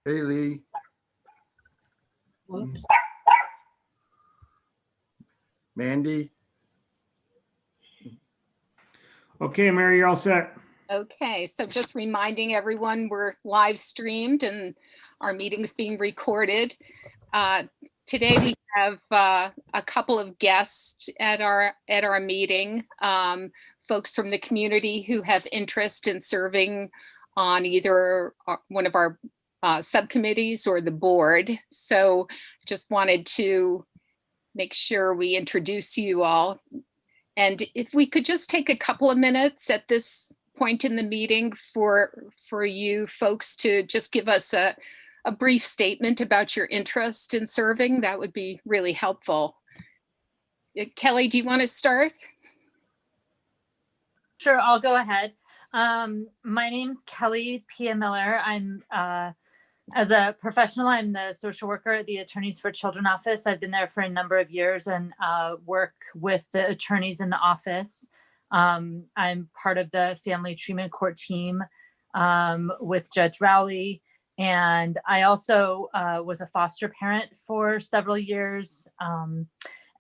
Hey, Lee. Whoops. Mandy. Okay, Mary, you're all set. Okay, so just reminding everyone we're live streamed and our meeting's being recorded. Today we have a couple of guests at our meeting, folks from the community who have interest in serving on either one of our subcommittees or the board. So just wanted to make sure we introduce you all. And if we could just take a couple of minutes at this point in the meeting for you folks to just give us a brief statement about your interest in serving, that would be really helpful. Kelly, do you want to start? Sure, I'll go ahead. My name's Kelly Pia Miller. I'm as a professional, I'm the social worker at the Attorneys for Children office. I've been there for a number of years and work with the attorneys in the office. I'm part of the family treatment court team with Judge Rowley. And I also was a foster parent for several years. And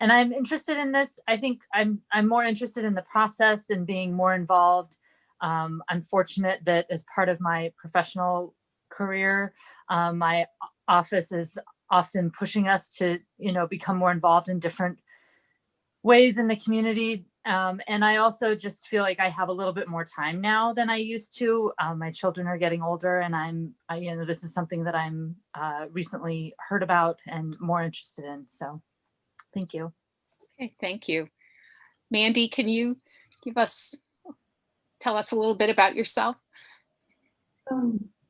I'm interested in this. I think I'm more interested in the process and being more involved. I'm fortunate that as part of my professional career, my office is often pushing us to, become more involved in different ways in the community. And I also just feel like I have a little bit more time now than I used to. My children are getting older, and this is something that I'm recently heard about and more interested in. So thank you. Okay, thank you. Mandy, can you tell us a little bit about yourself?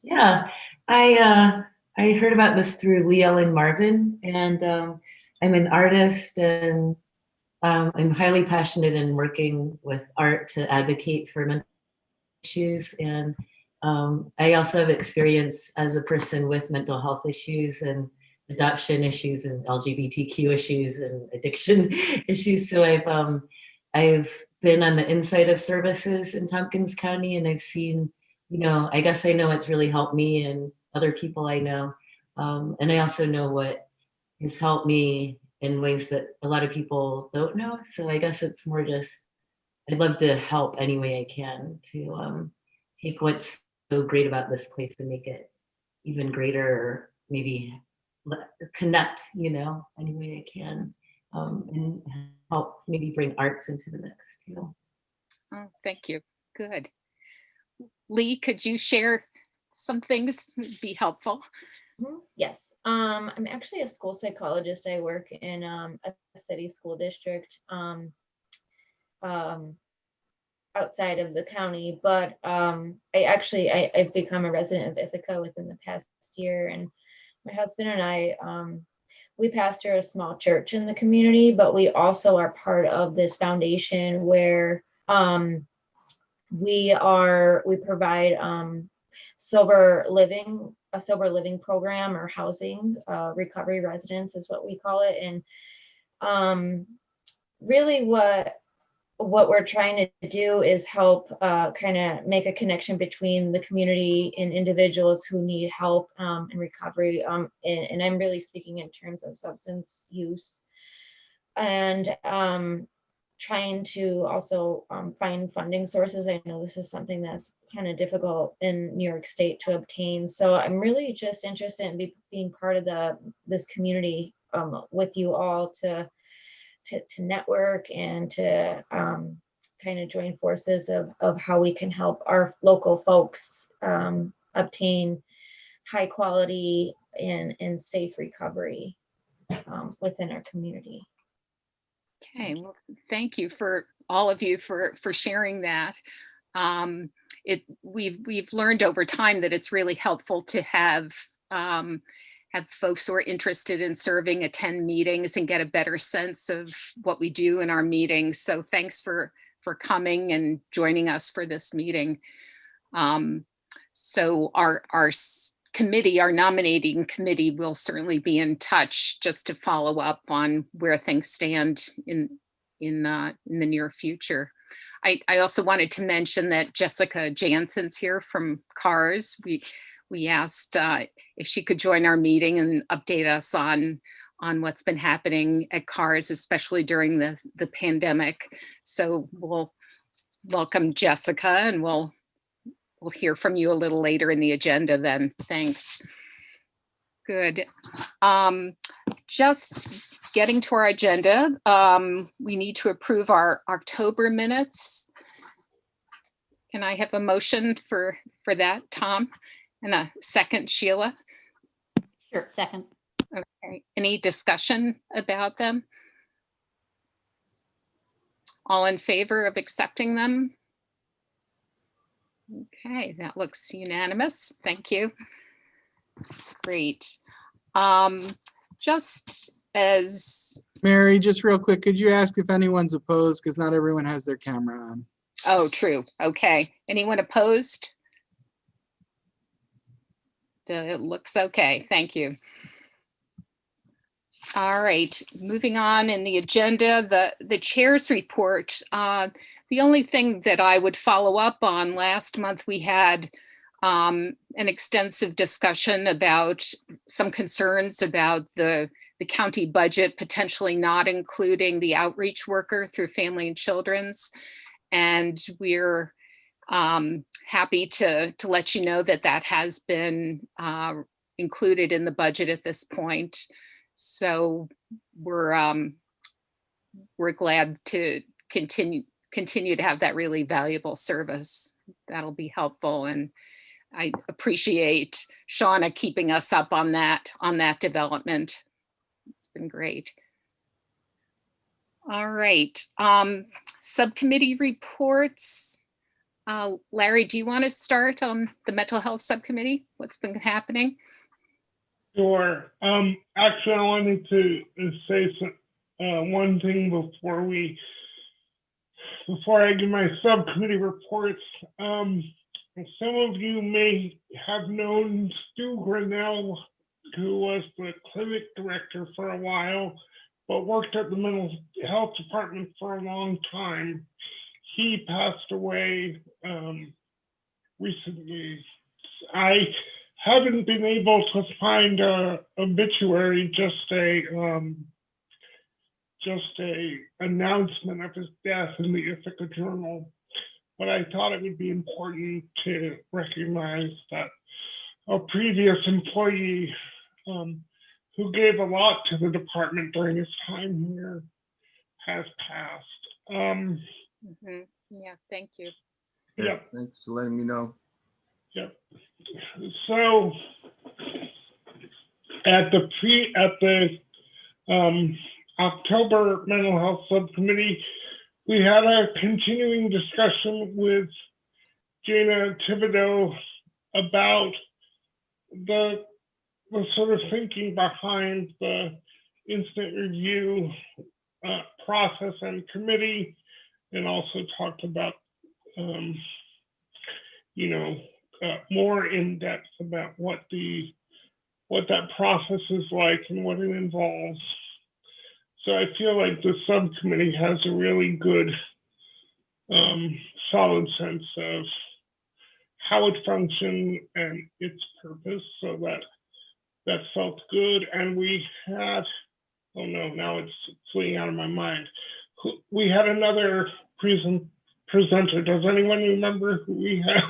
Yeah, I heard about this through Lee Ellen Marvin, and I'm an artist, and I'm highly passionate in working with art to advocate for mental issues. And I also have experience as a person with mental health issues and adoption issues and LGBTQ issues and addiction issues. So I've been on the inside of services in Tompkins County, and I've seen, I guess I know it's really helped me and other people I know. And I also know what has helped me in ways that a lot of people don't know. So I guess it's more just, I'd love to help any way I can to take what's so great about this place and make it even greater, or maybe connect, any way I can, and help maybe bring arts into the mix too. Oh, thank you. Good. Lee, could you share some things would be helpful? Yes, I'm actually a school psychologist. I work in a city school district outside of the county, but I've become a resident of Ithaca within the past year, and my husband and I, we pastor a small church in the community, but we also are part of this foundation where we provide a sober living program, or housing, recovery residence is what we call it. And really what we're trying to do is help kind of make a connection between the community and individuals who need help in recovery. And I'm really speaking in terms of substance use, and trying to also find funding sources. I know this is something that's kind of difficult in New York State to obtain. So I'm really just interested in being part of this community with you all to network and to kind of join forces of how we can help our local folks obtain high quality and safe recovery within our community. Okay, well, thank you for all of you for sharing that. We've learned over time that it's really helpful to have folks who are interested in serving attend meetings and get a better sense of what we do in our meetings. So thanks for coming and joining us for this meeting. So our committee, our nominating committee, will certainly be in touch just to follow up on where things stand in the near future. I also wanted to mention that Jessica Jansen's here from CARS. we asked if she could join our meeting and update us on what's been happening at CARS, especially during the pandemic. So we'll welcome Jessica, and we'll hear from you a little later in the agenda then. Thanks. Good. Just getting to our agenda, we need to approve our October minutes. Can I have a motion for that, Tom? And a second, Sheila? Sure, second. Okay. Any discussion about them? All in favor of accepting them? Okay, that looks unanimous. Thank you. Great. Just as, Mary, just real quick, could you ask if anyone's opposed? Because not everyone has their camera on. oh, true. Okay. Anyone opposed? It looks okay. Thank you. All right, moving on in the agenda, the chair's report. The only thing that I would follow up on, last month we had an extensive discussion about some concerns about the county budget potentially not including the outreach worker through Family and Children's. And we're happy to let you know that that has been included in the budget at this point. So we're glad to continue to have that really valuable service. That'll be helpful, and I appreciate Shauna keeping us up on that development. It's been great. All right, subcommittee reports. Larry, do you want to start on the mental health subcommittee? What's been happening? Sure. Actually, I wanted to say one thing before I give my subcommittee reports. Some of you may have known Stu Grinnell, who was the clinic director for a while, but worked at the mental health department for a long time. He passed away recently. I haven't been able to find a obituary, just a announcement of his death in the Ithaca Journal. But I thought it would be important to recognize that a previous employee who gave a lot to the department during his time here has passed. Yeah, thank you. Yes, Yep. thanks for letting me know. Yep. So at the October Mental Health Subcommittee, we had a continuing discussion with Jana Thibodeau about the sort of thinking behind the incident review process and committee, and also talked about more in depth about what that process is like and what it involves. So I feel like the subcommittee has a really good, solid sense of how it functions and its purpose. So that felt good. And we had, oh no, now it's fleeing out of my mind. We had another presenter. Does anyone remember who we had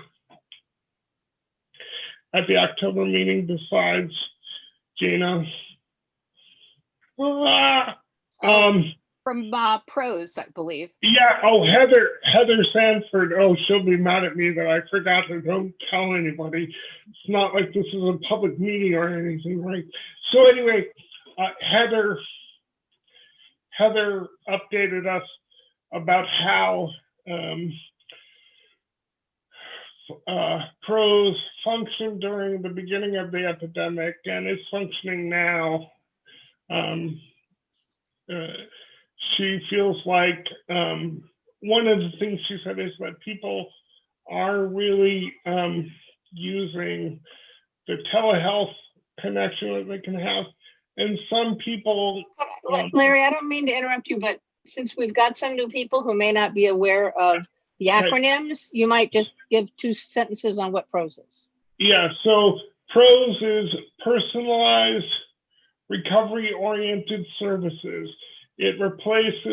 at the October meeting besides Jana? From Pros, I believe. Yeah. Oh, Heather Sanford. Oh, she'll be mad at me that I forgot to. Don't tell anybody. It's not like this is a public meeting or anything, right? So anyway, Heather updated us about how Pros functioned during the beginning of the epidemic and is functioning now. She feels like one of the things she said is that people are really using the telehealth connection that they can have. And some people... Larry, I don't mean to interrupt you, but since we've got some new people who may not be aware of the acronyms, you might just give 2 sentences on what PROS is. Yeah, so PROS is personalized recovery-oriented services. It replaced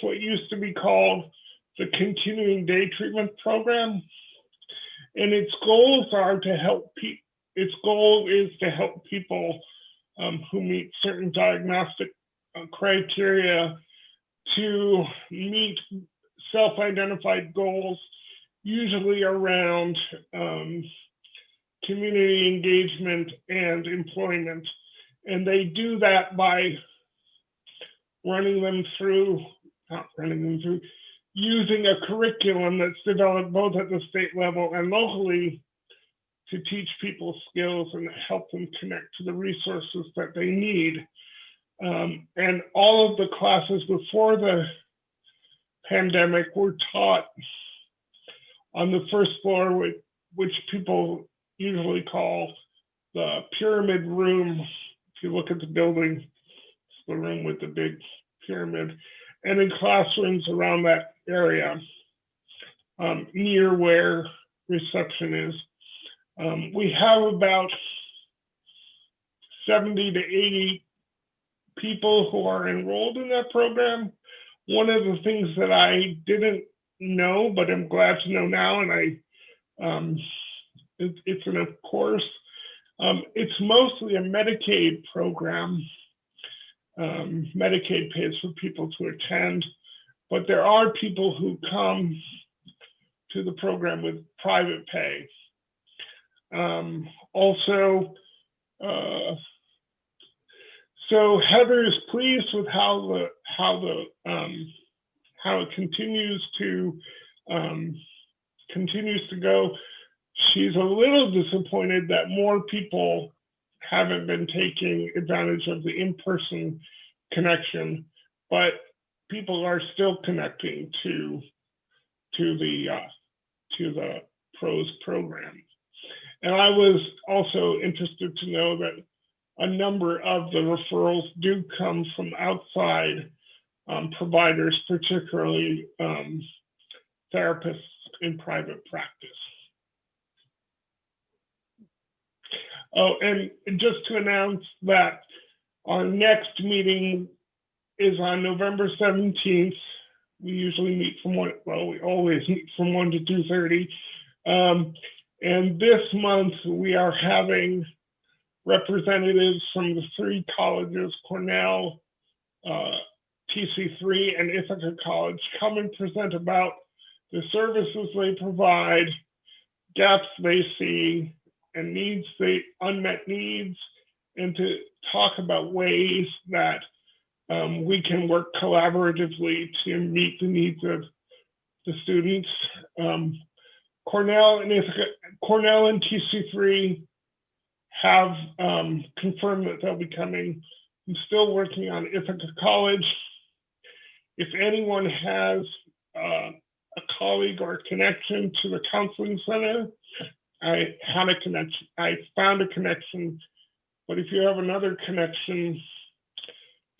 what used to be called the Continuing Day Treatment Program, and its goals are to help people. Its goal is to help people who meet certain diagnostic criteria to meet self-identified goals, usually around community engagement and employment. And they do that by using a curriculum that's developed both at the state level and locally to teach people skills and help them connect to the resources that they need. And all of the classes before the pandemic were taught on the first floor, which people usually call the pyramid room. If you look at the building, it's the room with the big pyramid, and in classrooms around that area, near where reception is. We have about 70 to 80 people who are enrolled in that program. One of the things that I didn't know, but I'm glad to know now, and it's in a course. It's mostly a Medicaid program. Medicaid pays for people to attend, but there are people who come to the program with private pay. So Heather is pleased with how it continues to go. She's a little disappointed that more people haven't been taking advantage of the in-person connection, but people are still connecting to the PROS program. And I was also interested to know that a number of the referrals do come from outside providers, particularly therapists in private practice. Oh, and just to announce that our next meeting is on November 17th. We usually meet from we always meet from 1 to 2:30. And this month we are having representatives from the 3 colleges, Cornell, TC3, and Ithaca College, come and present about the services they provide, gaps they see, and unmet needs, and to talk about ways that we can work collaboratively to meet the needs of the students. Cornell and TC3 have confirmed that they'll be coming. I'm still working on Ithaca College. If anyone has a colleague or a connection to the counseling center, I found a connection, but if you have another connection,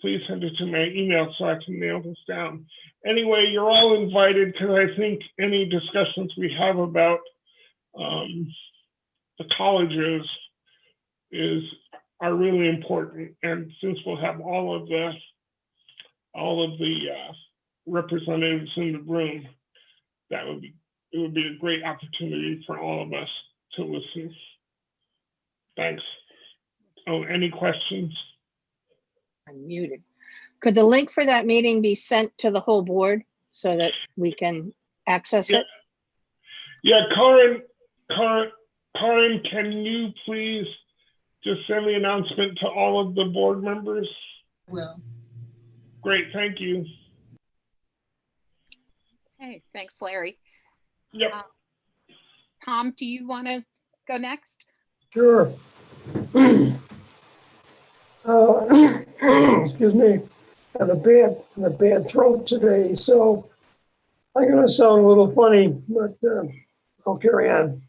please send it to my email so I can nail this down. Anyway, you're all invited, because I think any discussions we have about the colleges are really important. And since we'll have all of the representatives in the room, it would be a great opportunity for all of us to listen. Thanks. Oh, any questions? I'm muted. Could the link for that meeting be sent to the whole board so that we can access it? Yeah, Karen, can you please just send the announcement to all of the board members? Will. Great, thank you. Okay, thanks, Larry. Yep. Tom, do you want to go next? Sure. Excuse me. I have a bad throat today, so I'm going to sound a little funny, but I'll carry on.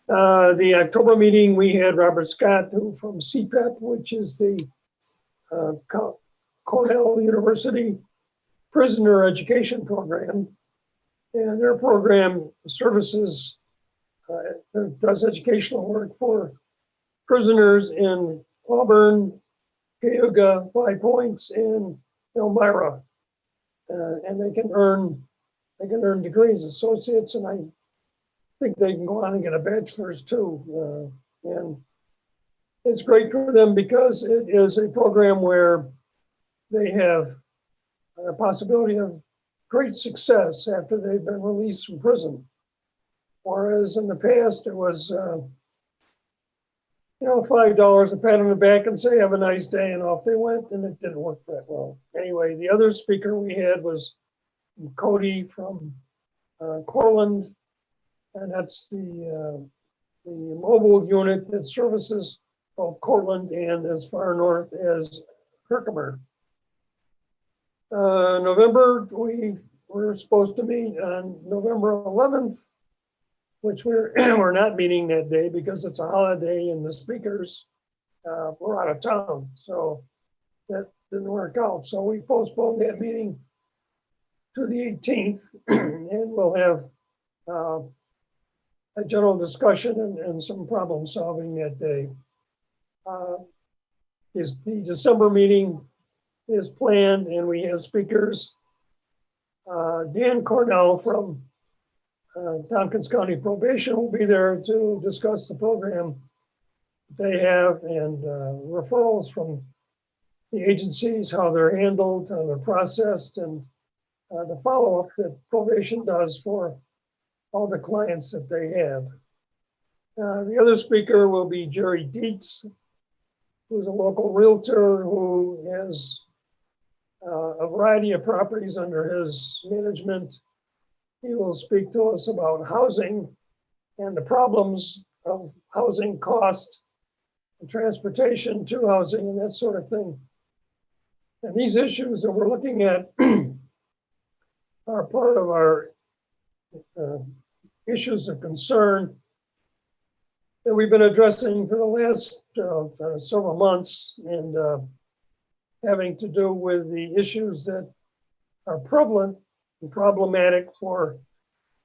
The October meeting, we had Robert Scott from CPEP, which is the Cornell University Prisoner Education Program. And their program services does educational work for prisoners in Auburn, Cayuga, Five Points, and Elmira. And they can earn degrees, associates, and I think they can go on and get a bachelor's too. And it's great for them because it is a program where they have a possibility of great success after they've been released from prison. Whereas in the past, it was, $5, a pat on the back and say, have a nice day, and off they went, and it didn't work that well. Anyway, the other speaker we had was Cody from Cortland, and that's the mobile unit that services both Cortland and as far north as Herkimer. November, we were supposed to meet on November 11th, which we're not meeting that day because it's a holiday and the speakers were out of town. So that didn't work out. So we postponed that meeting to the 18th, and we'll have a general discussion and some problem solving that day. The December meeting is planned, and we have speakers. Dan Cornell from Tompkins County Probation will be there to discuss the program they have and referrals from the agencies, how they're handled, how they're processed, and the follow-up that probation does for all the clients that they have. The other speaker will be Jerry Dietz, who's a local realtor who has a variety of properties under his management. He will speak to us about housing and the problems of housing cost and transportation to housing and that sort of thing. And these issues that we're looking at are part of our issues of concern that we've been addressing for the last several months, and having to do with the issues that are prevalent and problematic for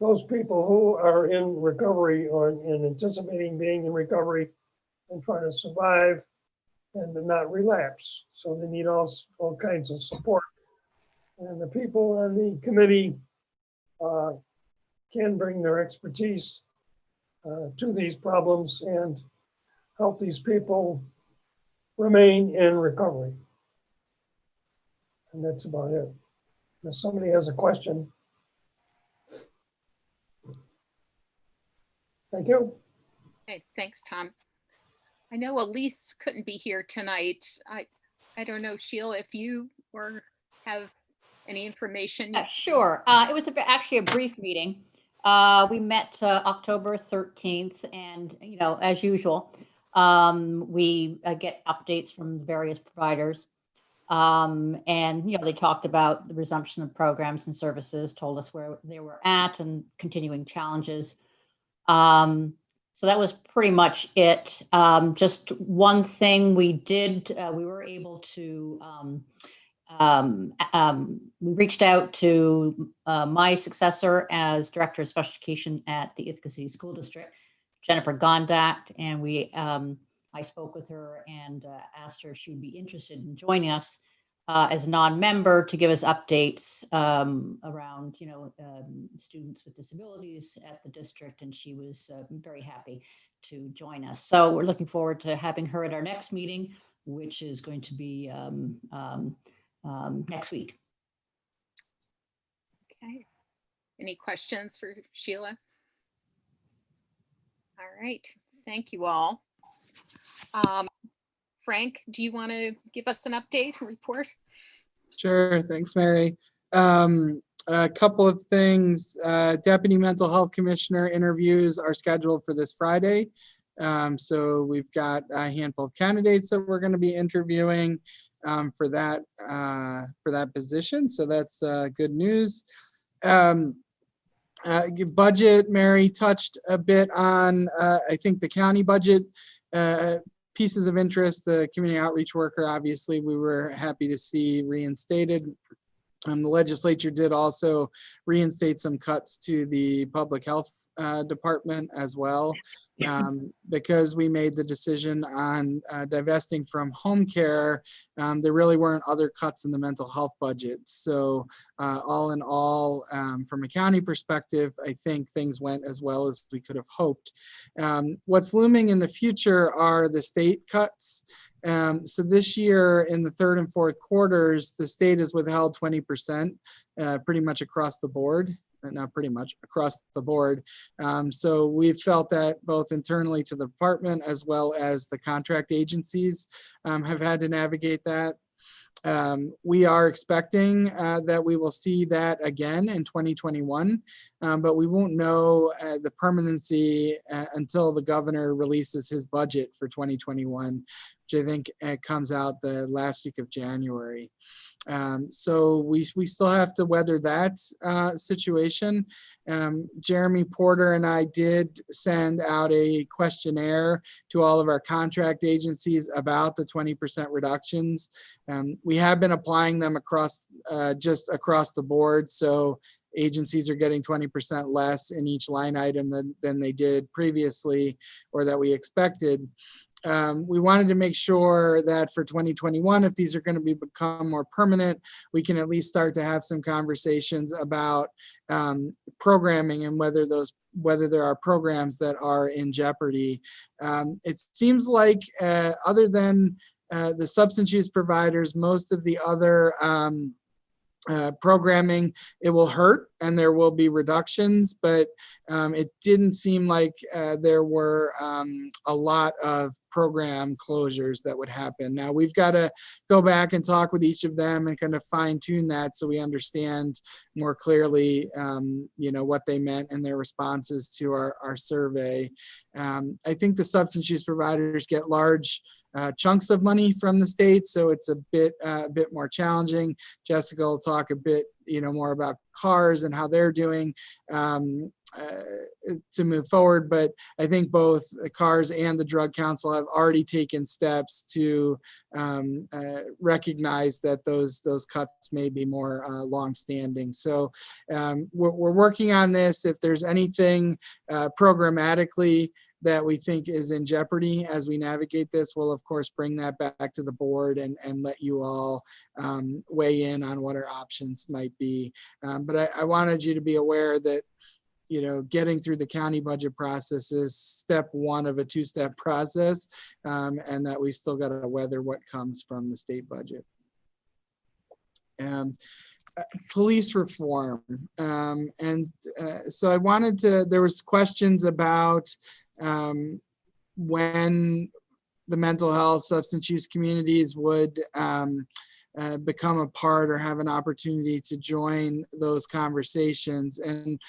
those people who are in recovery or in anticipating being in recovery and trying to survive and to not relapse. So they need all kinds of support. And the people on the committee can bring their expertise to these problems and help these people remain in recovery. And that's about it. If somebody has a question. Thank you. Okay, thanks, Tom. I know Elise couldn't be here tonight. I don't know, Sheila, if you have any information. Sure. It was actually a brief meeting. We met October 13th, and as usual, we get updates from the various providers. And they talked about the resumption of programs and services, told us where they were at and continuing challenges. So that was pretty much it. Just one thing we did, we were able to, we reached out to my successor as Director of Special Education at the Ithaca City School District, Jennifer Gondak, and I spoke with her and asked her if she would be interested in joining us as a non-member to give us updates around, students with disabilities at the district, and she was very happy to join us. So we're looking forward to having her at our next meeting, which is going to be next week. Okay. Any questions for Sheila? All right. Thank you all. Frank, do you want to give us an update, a report? Sure, thanks, Mary. A couple of things. Deputy Mental Health Commissioner interviews are scheduled for this Friday. So we've got a handful of candidates that we're going to be interviewing for that position. So that's good news. Budget, Mary touched a bit on, I think, the county budget. Pieces of interest, the community outreach worker, obviously, we were happy to see reinstated. The legislature did also reinstate some cuts to the public health department as well, because we made the decision on divesting from home care. There really weren't other cuts in the mental health budget. So all in all, from a county perspective, I think things went as well as we could have hoped. What's looming in the future are the state cuts. So this year in the third and fourth quarters, the state has withheld 20% pretty much across the board. Not pretty much across the board. So we felt that both internally to the department as well as the contract agencies have had to navigate that. We are expecting that we will see that again in 2021, but we won't know the permanency until the governor releases his budget for 2021, which I think comes out the last week of January. So we still have to weather that situation. Jeremy Porter and I did send out a questionnaire to all of our contract agencies about the 20% reductions. We have been applying them just across the board. So agencies are getting 20% less in each line item than they did previously, or that we expected. We wanted to make sure that for 2021, if these are going to become more permanent, we can at least start to have some conversations about programming and whether there are programs that are in jeopardy. It seems like other than the substance use providers, most of the other programming, it will hurt and there will be reductions, but it didn't seem like there were a lot of program closures that would happen. Now we've got to go back and talk with each of them and kind of fine tune that so we understand more clearly what they meant and their responses to our survey. I think the substance use providers get large chunks of money from the state, so it's a bit more challenging. Jessica will talk a bit more about CARS and how they're doing to move forward, but I think both the CARS and the Drug Council have already taken steps to recognize that those cuts may be more long-standing. So we're working on this. If there's anything programmatically that we think is in jeopardy as we navigate this, we'll of course bring that back to the board and let you all weigh in on what our options might be. But I wanted you to be aware that getting through the county budget process is step one of a two-step process, and that we still got to weather what comes from the state budget. Police reform. So I wanted to, there was questions about when the mental health substance use communities would become a part or have an opportunity to join those conversations. And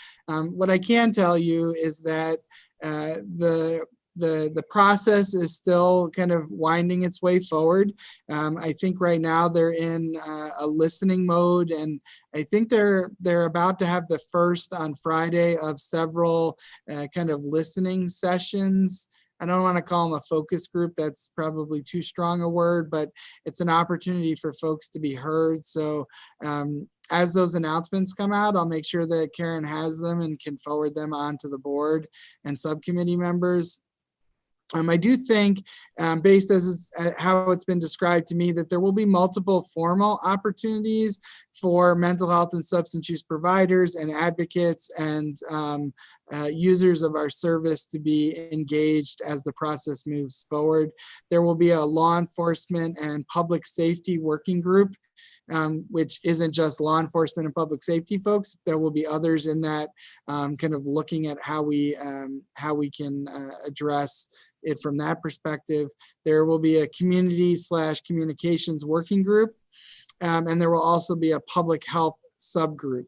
what I can tell you is that the process is still kind of winding its way forward. I think right now they're in a listening mode, and I think they're about to have the first on Friday of several kind of listening sessions. I don't want to call them a focus group. That's probably too strong a word, but it's an opportunity for folks to be heard. So as those announcements come out, I'll make sure that Karen has them and can forward them on to the board and subcommittee members. I do think, based as how it's been described to me, that there will be multiple formal opportunities for mental health and substance use providers and advocates and users of our service to be engaged as the process moves forward. There will be a law enforcement and public safety working group, which isn't just law enforcement and public safety folks. There will be others in that, kind of looking at how we can address it from that perspective. There will be a community/communications working group, and there will also be a public health subgroup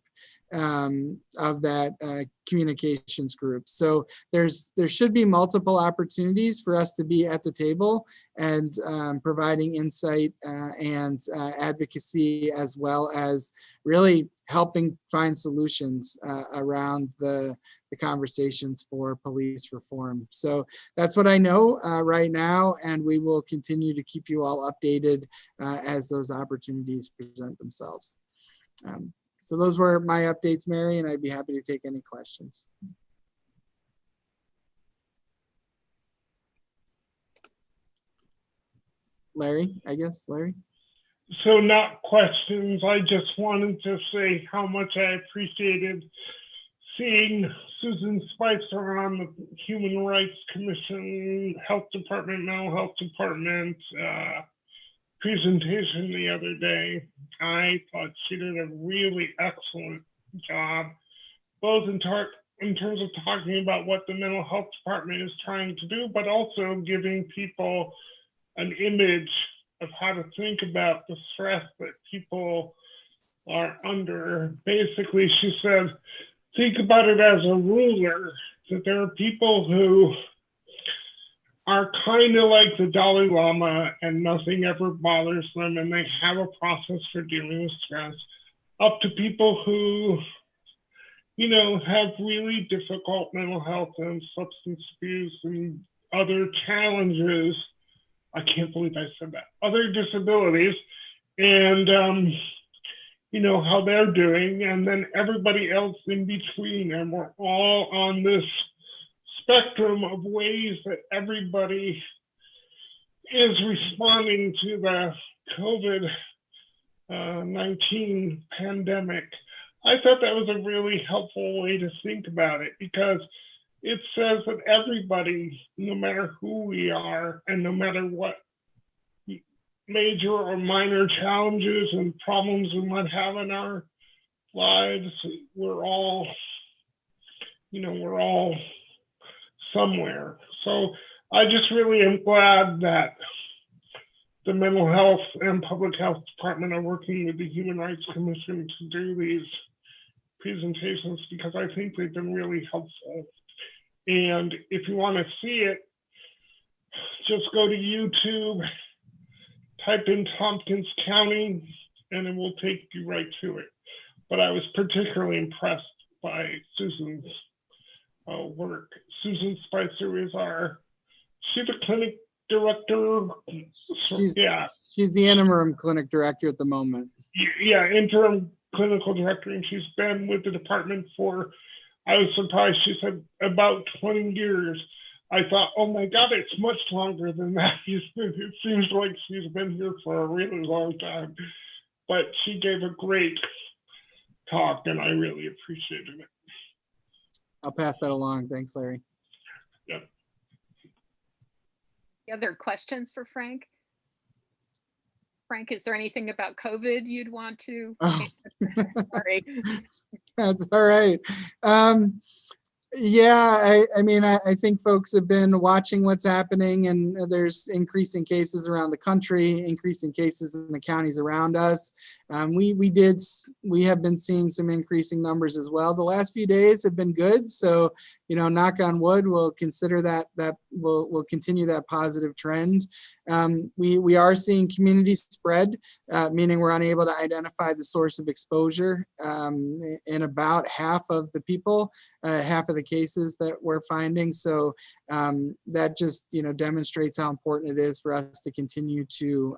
of that communications group. So there should be multiple opportunities for us to be at the table and providing insight and advocacy, as well as really helping find solutions around the conversations for police reform. So that's what I know right now, and we will continue to keep you all updated as those opportunities present themselves. So those were my updates, Mary, and I'd be happy to take any questions. Larry, I guess, Larry? So not questions. I just wanted to say how much I appreciated seeing Susan Spicer on the Human Rights Commission, Health Department, Mental Health Department presentation the other day. I thought she did a really excellent job, both in terms of talking about what the mental health department is trying to do, but also giving people an image of how to think about the stress that people are under. Basically, she said, think about it as a ruler, that there are people who are kind of like the Dalai Lama and nothing ever bothers them and they have a process for dealing with stress, up to people who, you know, have really difficult mental health and substance abuse and other challenges. I can't believe I said that. Other disabilities, and you know, how they're doing, and then everybody else in between. And we're all on this spectrum of ways that everybody is responding to the COVID-19 pandemic. I thought that was a really helpful way to think about it, because it says that everybody, no matter who we are and no matter what major or minor challenges and problems we might have in our lives, we're all, you know, we're all somewhere. So I just really am glad that the Mental Health and Public Health Department are working with the Human Rights Commission to do these presentations, because I think they've been really helpful. And if you want to see it, just go to YouTube, type in Tompkins County, and it will take you right to it. But I was particularly impressed by Susan's work. Susan Spicer is she's the clinic director. She's the interim clinic director at the moment. Yeah, interim clinical director, and she's been with the department for, I was surprised, she said about 20 years. I thought, oh my God, it's much longer than that. It seems like she's been here for a really long time. But she gave a great talk, and I really appreciated it. I'll pass that along. Thanks, Larry. Yep. Other questions for Frank? Frank, is there anything about COVID you'd want to? Oh. Sorry. That's all right. Yeah, I mean, I think folks have been watching what's happening, and there's increasing cases around the country, increasing cases in the counties around us. We have been seeing some increasing numbers as well. The last few days have been good, so you know, knock on wood, we'll consider that we'll continue that positive trend. We are seeing community spread, meaning we're unable to identify the source of exposure in about half of the people, half of the cases that we're finding. So that just, you know, demonstrates how important it is for us to continue to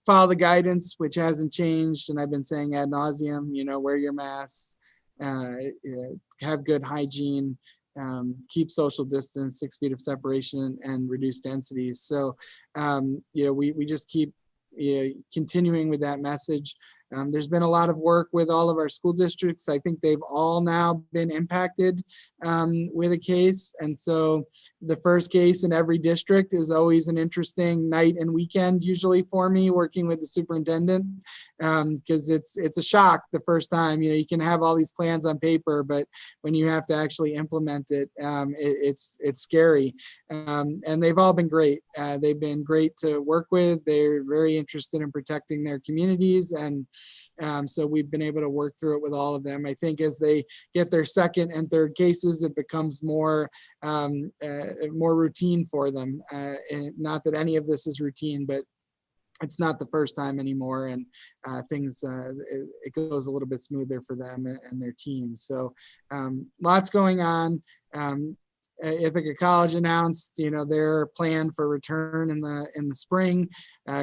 follow the guidance, which hasn't changed. And I've been saying ad nauseum, you know, wear your masks, have good hygiene, keep social distance, 6 feet of separation, and reduce densities. So, you know, we just keep continuing with that message. There's been a lot of work with all of our school districts. I think they've all now been impacted with a case. And so the first case in every district is always an interesting night and weekend, usually for me, working with the superintendent, because it's a shock the first time. You know, you can have all these plans on paper, but when you have to actually implement it, it's scary. And they've all been great. They've been great to work with. They're very interested in protecting their communities, and so we've been able to work through it with all of them. I think as they get their second and third cases, it becomes more routine for them. And not that any of this is routine, but it's not the first time anymore, and things it goes a little bit smoother for them and their teams. So lots going on. Ithaca College announced, their plan for return in the spring.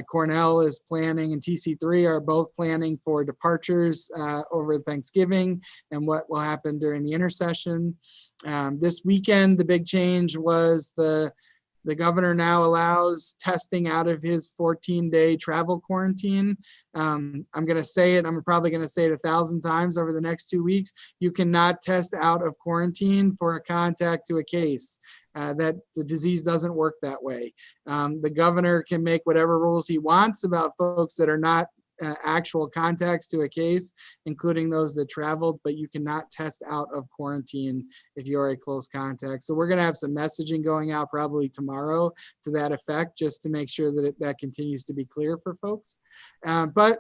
Cornell is planning, and TC3 are both planning for departures over Thanksgiving and what will happen during the intersession. This weekend, the big change was the governor now allows testing out of his 14-day travel quarantine. I'm going to say it. I'm probably going to say it 1,000 times over the next 2 weeks. You cannot test out of quarantine for a contact to a case. That the disease doesn't work that way. The governor can make whatever rules he wants about folks that are not actual contacts to a case, including those that traveled, but you cannot test out of quarantine if you're a close contact. So we're going to have some messaging going out probably tomorrow to that effect, just to make sure that that continues to be clear for folks. But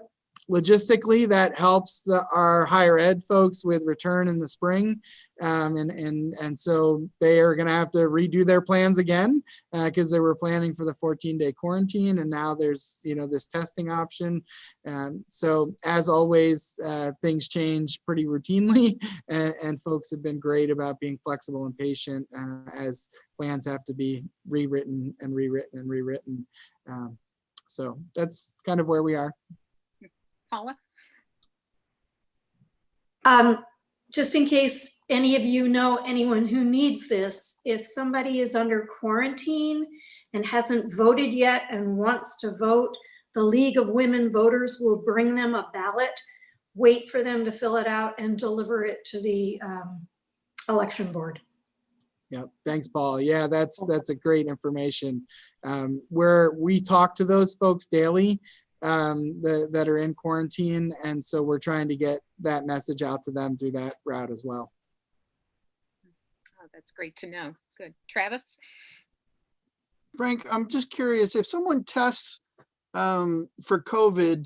logistically, that helps our higher ed folks with return in the spring. And so they are going to have to redo their plans again because they were planning for the 14-day quarantine. And now there's, this testing option. So as always, things change pretty routinely, and folks have been great about being flexible and patient as plans have to be rewritten and rewritten and rewritten. So that's kind of where we are. Paula? Just in case any of you know anyone who needs this, if somebody is under quarantine and hasn't voted yet and wants to vote, the League of Women Voters will bring them a ballot, wait for them to fill it out, and deliver it to the election board. Yeah, thanks, Paul. Yeah, that's a great information. Where we talk to those folks daily that are in quarantine, and so we're trying to get that message out to them through that route as well. Oh, that's great to know. Good. Travis? Frank, I'm just curious, if someone tests for COVID,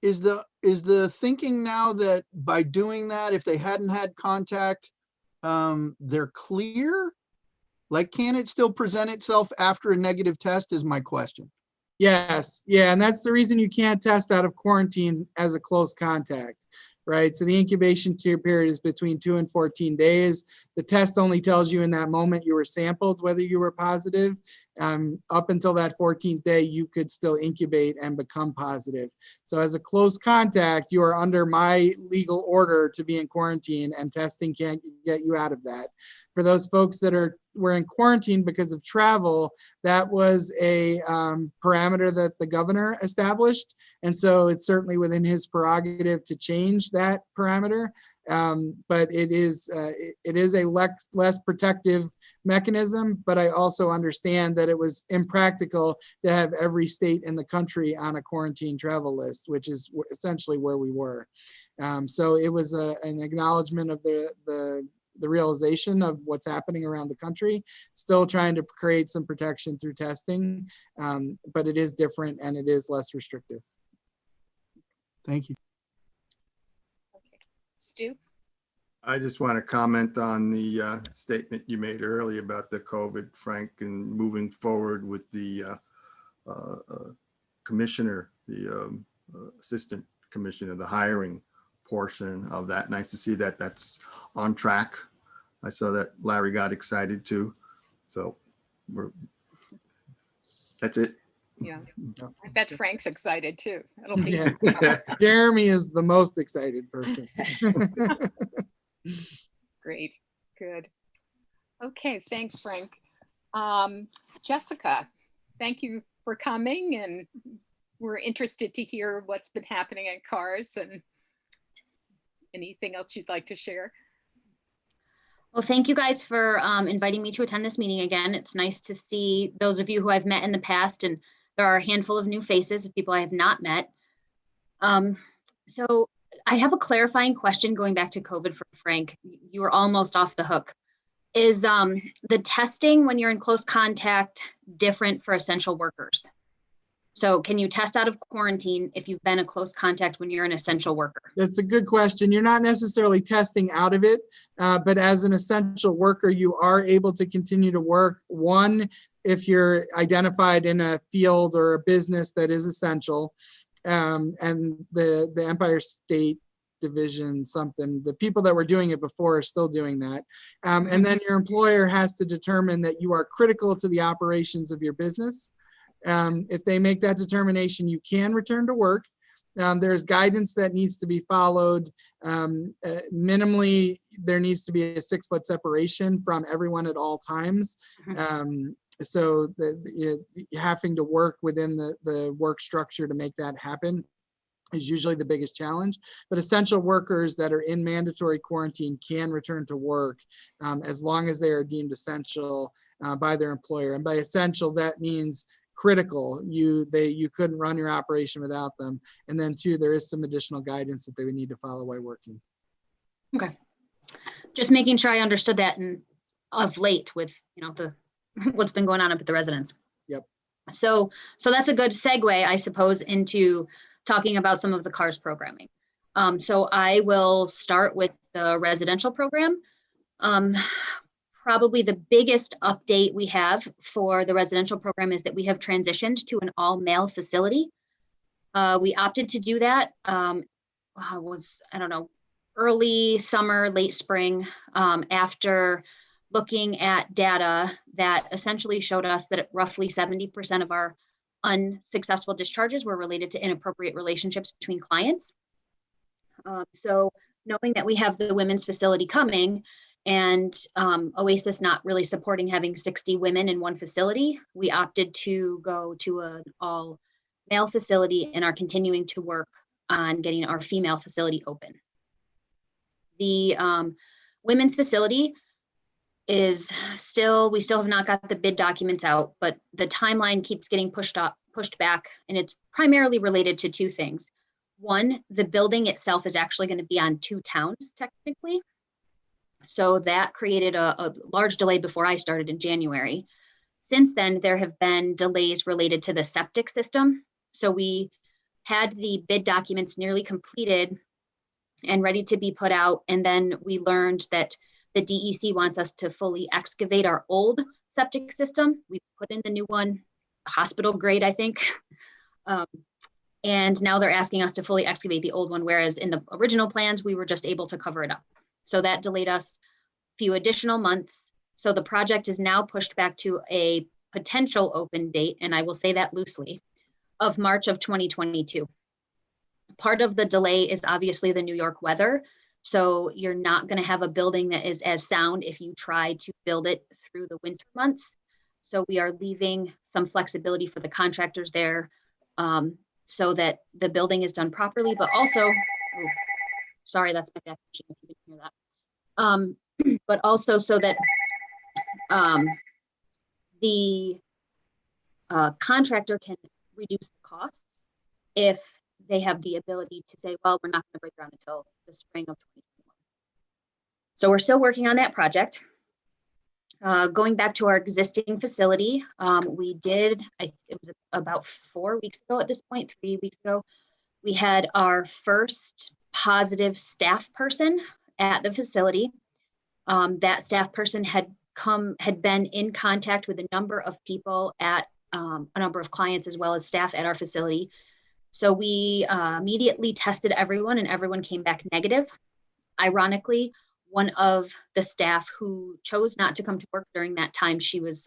is the thinking now that by doing that, if they hadn't had contact, they're clear? Like, can it still present itself after a negative test is my question. Yes, yeah, and that's the reason you can't test out of quarantine as a close contact, right? So the incubation period is between 2 and 14 days. The test only tells you in that moment you were sampled whether you were positive. Up until that 14th day, you could still incubate and become positive. So as a close contact, you are under my legal order to be in quarantine, and testing can't get you out of that. For those folks that were in quarantine because of travel, that was a parameter that the governor established. And so it's certainly within his prerogative to change that parameter. But it is a less protective mechanism, but I also understand that it was impractical to have every state in the country on a quarantine travel list, which is essentially where we were. So it was an acknowledgement of the realization of what's happening around the country, still trying to create some protection through testing, but it is different and it is less restrictive. Thank you. Okay. Stu? I just want to comment on the statement you made earlier about the COVID, Frank, and moving forward with the commissioner, the assistant commissioner, the hiring portion of that. Nice to see that that's on track. I saw that Larry got excited too. So that's it. Yeah, I bet Frank's excited too. It'll be Yeah. Jeremy is the most excited person. great. Good. Okay, thanks, Frank. Jessica, thank you for coming, and we're interested to hear what's been happening at CARS and anything else you'd like to share. Well, thank you guys for inviting me to attend this meeting again. It's nice to see those of you who I've met in the past, and there are a handful of new faces of people I have not met. So I have a clarifying question going back to COVID for Frank. You were almost off the hook. Is the testing when you're in close contact different for essential workers? So can you test out of quarantine if you've been a close contact when you're an essential worker? That's a good question. You're not necessarily testing out of it, but as an essential worker, you are able to continue to work. One, if you're identified in a field or a business that is essential, and the Empire State division, something. The people that were doing it before are still doing that. And then your employer has to determine that you are critical to the operations of your business. If they make that determination, you can return to work. There's guidance that needs to be followed. Minimally, there needs to be a 6-foot separation from everyone at all times. So having to work within the work structure to make that happen is usually the biggest challenge. But essential workers that are in mandatory quarantine can return to work as long as they are deemed essential by their employer. And by essential, that means critical. You couldn't run your operation without them. And then 2, there is some additional guidance that they would need to follow while working. Okay. Just making sure I understood that of late with, the what's been going on up at the residence. Yep. So that's a good segue, I suppose, into talking about some of the CARS programming. So I will start with the residential program. Probably the biggest update we have for the residential program is that we have transitioned to an all-male facility. We opted to do that, early summer, late spring, after looking at data that essentially showed us that roughly 70% of our unsuccessful discharges were related to inappropriate relationships between clients. So knowing that we have the women's facility coming and OASIS not really supporting having 60 women in one facility, we opted to go to an all-male facility and are continuing to work on getting our female facility open. The women's facility is we still have not got the bid documents out, but the timeline keeps getting pushed back, and it's primarily related to 2 things. One, the building itself is actually going to be on 2 towns technically. So that created a large delay before I started in January. Since then, there have been delays related to the septic system. So we had the bid documents nearly completed and ready to be put out. And then we learned that the DEC wants us to fully excavate our old septic system. We put in the new one, hospital grade, I think. And now they're asking us to fully excavate the old one, whereas in the original plans, we were just able to cover it up. So that delayed us a few additional months. So the project is now pushed back to a potential open date, and I will say that loosely, of March of 2022. Part of the delay is obviously the New York weather. So you're not going to have a building that is as sound if you try to build it through the winter months. So we are leaving some flexibility for the contractors there so that the building is done properly, but also, sorry, that's my back machine, if you can hear that. But also so that the contractor can reduce the costs if they have the ability to say, well, we're not going to break ground until the spring of 2021. So we're still working on that project. Going back to our existing facility, we did, it was about 4 weeks ago at this point, 3 weeks ago, we had our first positive staff person at the facility. That staff person had been in contact with a number of people at a number of clients as well as staff at our facility. So we immediately tested everyone and everyone came back negative. Ironically, one of the staff who chose not to come to work during that time, she was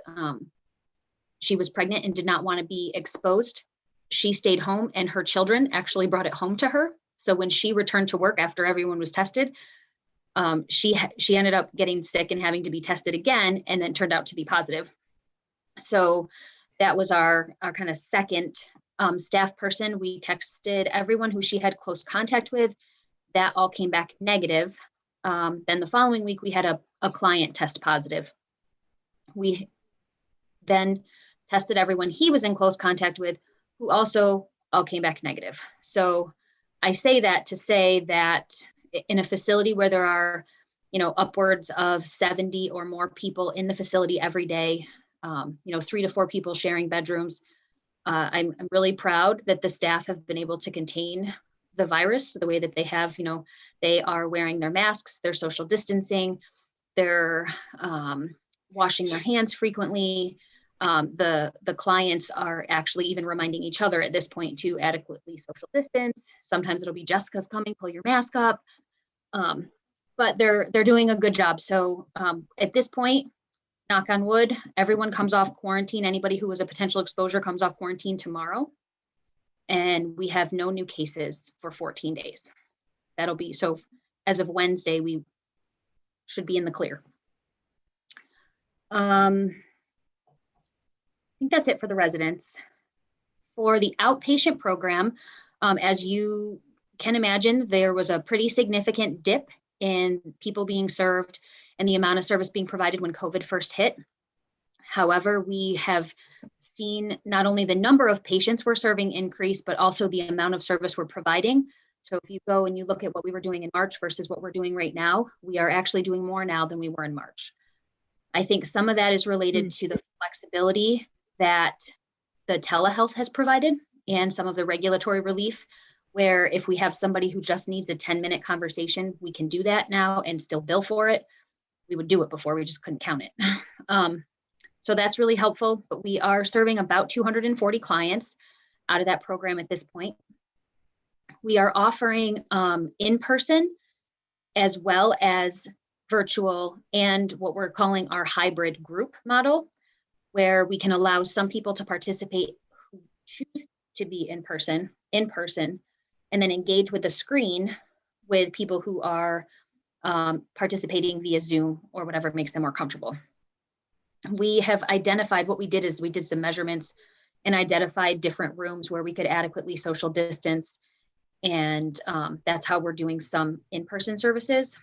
pregnant and did not want to be exposed. She stayed home and her children actually brought it home to her. So when she returned to work after everyone was tested, she ended up getting sick and having to be tested again and then turned out to be positive. So that was our kind of second staff person. We texted everyone who she had close contact with. That all came back negative. Then the following week, we had a client test positive. We then tested everyone he was in close contact with, who also all came back negative. So I say that to say that in a facility where there are, upwards of 70 or more people in the facility every day, 3 to 4 people sharing bedrooms, I'm really proud that the staff have been able to contain the virus the way that they have. They are wearing their masks, they're social distancing, they're washing their hands frequently. The clients are actually even reminding each other at this point to adequately social distance. Sometimes it'll be Jessica's coming, pull your mask up. But they're doing a good job. So at this point, knock on wood, everyone comes off quarantine. Anybody who was a potential exposure comes off quarantine tomorrow. And we have no new cases for 14 days. That'll be, so as of Wednesday, we should be in the clear. I think that's it for the residents. For the outpatient program, as you can imagine, there was a pretty significant dip in people being served and the amount of service being provided when COVID first hit. However, we have seen not only the number of patients we're serving increase, but also the amount of service we're providing. So if you go and you look at what we were doing in March versus what we're doing right now, we are actually doing more now than we were in March. I think some of that is related to the flexibility that the telehealth has provided and some of the regulatory relief, where if we have somebody who just needs a 10-minute conversation, we can do that now and still bill for it. We would do it before, we just couldn't count it. So that's really helpful, but we are serving about 240 clients out of that program at this point. We are offering in-person as well as virtual and what we're calling our hybrid group model, where we can allow some people to participate who choose to be in person, and then engage with the screen with people who are participating via Zoom or whatever makes them more comfortable. We have identified, what we did is we did some measurements and identified different rooms where we could adequately social distance. And that's how we're doing some in-person services.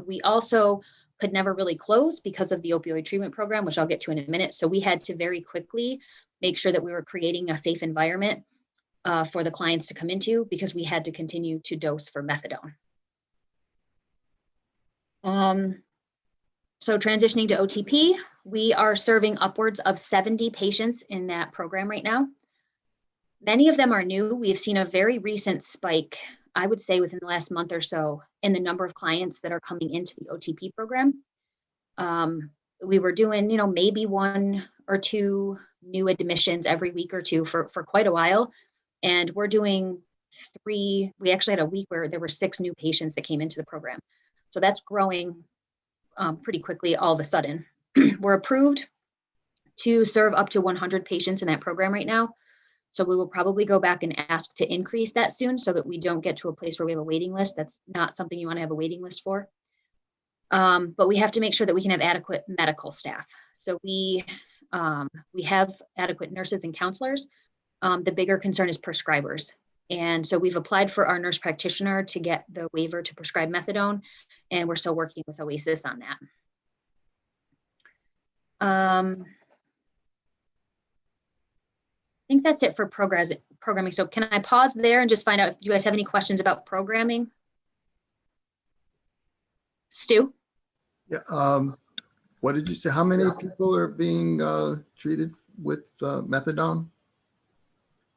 We also could never really close because of the opioid treatment program, which I'll get to in a minute. So we had to very quickly make sure that we were creating a safe environment for the clients to come into, because we had to continue to dose for methadone. So transitioning to OTP, we are serving upwards of 70 patients in that program right now. Many of them are new. We've seen a very recent spike, I would say within the last month or so, in the number of clients that are coming into the OTP program. We were doing, maybe 1 or 2 new admissions every week or two for quite a while. And we're doing 3, we actually had a week where there were 6 new patients that came into the program. So that's growing pretty quickly all of a sudden. We're approved to serve up to 100 patients in that program right now. So we will probably go back and ask to increase that soon so that we don't get to a place where we have a waiting list. That's not something you want to have a waiting list for. But we have to make sure that we can have adequate medical staff. So we have adequate nurses and counselors. The bigger concern is prescribers. And so we've applied for our nurse practitioner to get the waiver to prescribe methadone, and we're still working with OASIS on that. I think that's it for programming. So can I pause there and just find out if you guys have any questions about programming? Stu? Yeah. What did you say? How many people are being treated with methadone?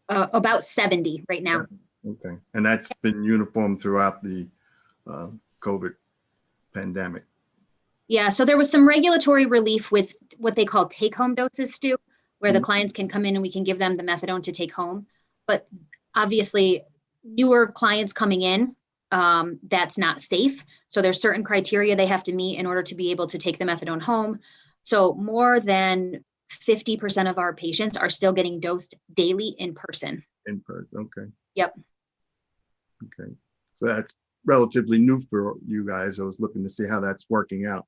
About 70 right now. Okay. And that's been uniform throughout the COVID pandemic. Yeah, so there was some regulatory relief with what they call take-home doses, Stu, where the clients can come in and we can give them the methadone to take home. But obviously, newer clients coming in, that's not safe. So there's certain criteria they have to meet in order to be able to take the methadone home. So more than 50% of our patients are still getting dosed daily in person. In person, okay. Yep. Okay. So that's relatively new for you guys. I was looking to see how that's working out.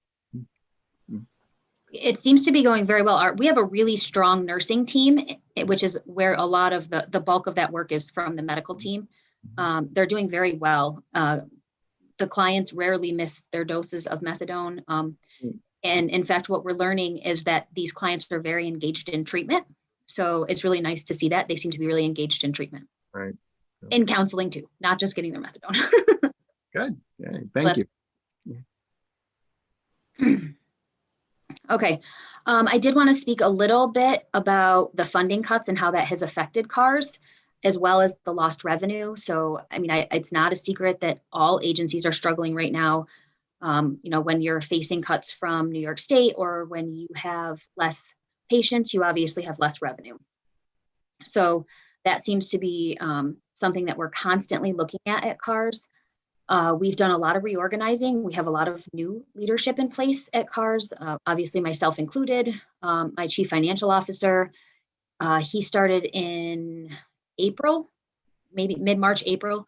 It seems to be going very well. We have a really strong nursing team, which is where a lot of the bulk of that work is from the medical team. They're doing very well. The clients rarely miss their doses of methadone. And in fact, what we're learning is that these clients are very engaged in treatment. So it's really nice to see that. They seem to be really engaged in treatment. Right. In counseling too, not just getting their methadone. Good. Yeah. Thank you. Okay. I did want to speak a little bit about the funding cuts and how that has affected CARS, as well as the lost revenue. So, I mean, it's not a secret that all agencies are struggling right now. When you're facing cuts from New York State, or when you have less patients, you obviously have less revenue. So that seems to be something that we're constantly looking at CARS. We've done a lot of reorganizing. We have a lot of new leadership in place at CARS, obviously myself included, my chief financial officer. He started in April, maybe mid-March, April.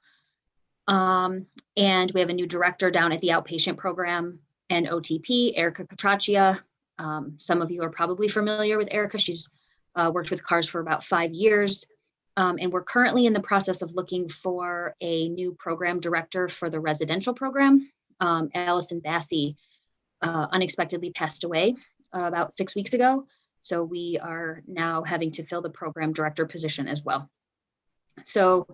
And we have a new director down at the outpatient program and OTP, Erica Catraccia. Some of you are probably familiar with Erica. She's worked with CARS for about 5 years. And we're currently in the process of looking for a new program director for the residential program. Allison Bassey unexpectedly passed away about 6 weeks ago. So we are now having to fill the program director position as well. So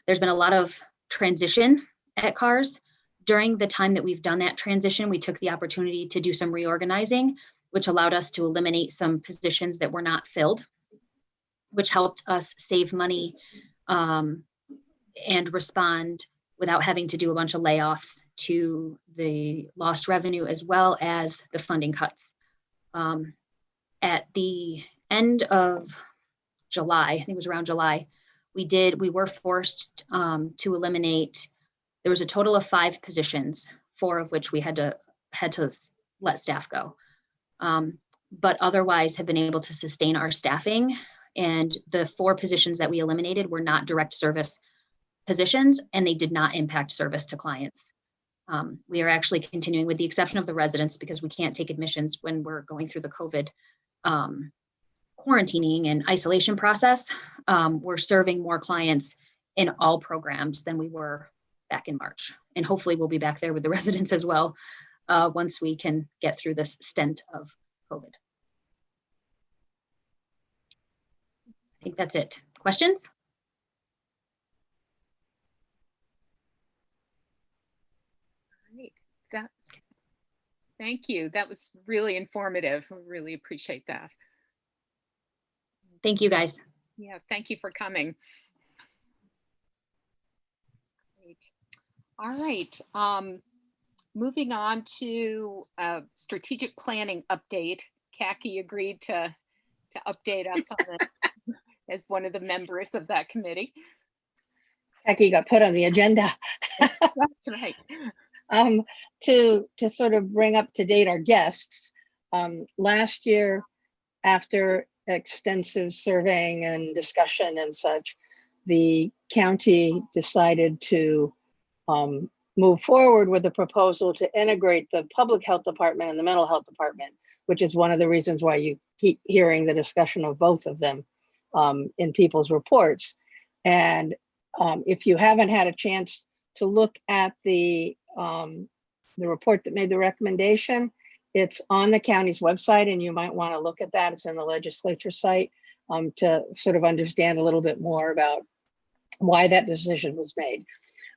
there's been a lot of transition at CARS. During the time that we've done that transition, we took the opportunity to do some reorganizing, which allowed us to eliminate some positions that were not filled, which helped us save money and respond without having to do a bunch of layoffs to the lost revenue as well as the funding cuts. At the end of July, I think it was around July, we were forced to eliminate, there was a total of 5 positions, 4 of which we had to let staff go. But otherwise have been able to sustain our staffing. And the 4 positions that we eliminated were not direct service positions, and they did not impact service to clients. We are actually continuing, with the exception of the residents, because we can't take admissions when we're going through the COVID quarantining and isolation process. We're serving more clients in all programs than we were back in March. And hopefully we'll be back there with the residents as well once we can get through this stint of COVID. I think that's it. Questions? All right. Thank you. That was really informative. I really appreciate that. Thank you, guys. Yeah, thank you for coming. Great. All right. Moving on to a strategic planning update. Kaki agreed to update us on this as one of the members of that committee. Kaki got put on the agenda. That's right. To sort of bring up to date our guests, last year, after extensive surveying and discussion and such, the county decided to move forward with a proposal to integrate the public health department and the mental health department, which is one of the reasons why you keep hearing the discussion of both of them in people's reports. And if you haven't had a chance to look at the report that made the recommendation, it's on the county's website, and you might want to look at that. It's in the legislature site to sort of understand a little bit more about why that decision was made.